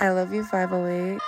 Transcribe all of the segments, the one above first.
I love you, 508.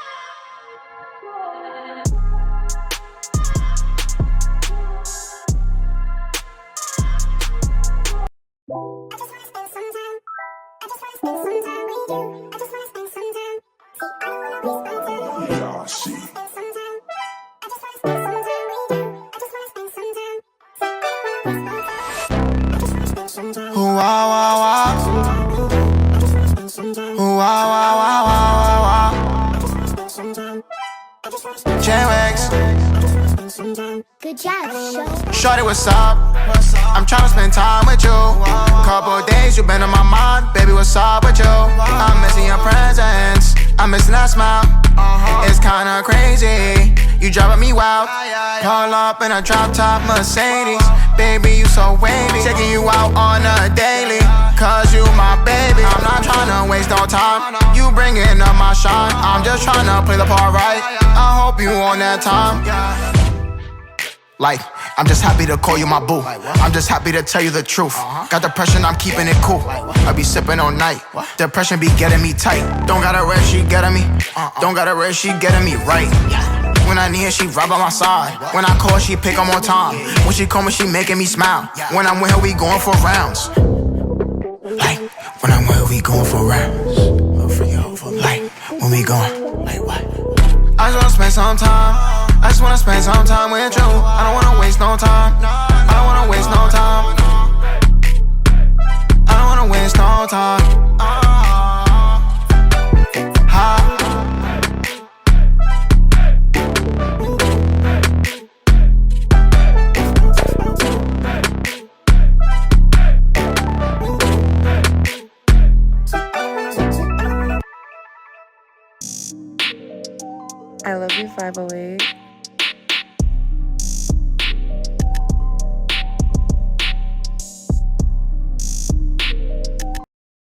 Wiggs. Good job, Shorty, what's up? I'm tryna spend time with you. Couple days you been on my mind, baby, what's up with you? I'm missing your presence, I'm missing that smile. It's kinda crazy, you driving me wild. Pull up in a drop top Mercedes, baby, you so wavy. Taking you out on a daily, cause you my baby. I'm not tryna waste no time, you bringing up my shine. I'm just tryna play the part right, I hope you on that time. Like, I'm just happy to call you my boo. I'm just happy to tell you the truth. Got depression, I'm keeping it cool. I be sipping all night. Depression be getting me tight. Don't got a rest, she getting me. Don't got a rest, she getting me right. When I need her, she right by my side. When I call, she pick up on time. When she call me, she making me smile. When I'm with her, we going for rounds. Like, when I'm with her, we going for rounds. Like, when we going, like what? I just wanna spend some time. I just wanna spend some time with you. I don't wanna waste no time. I don't wanna waste no time. I don't wanna waste no time. I love you, 508.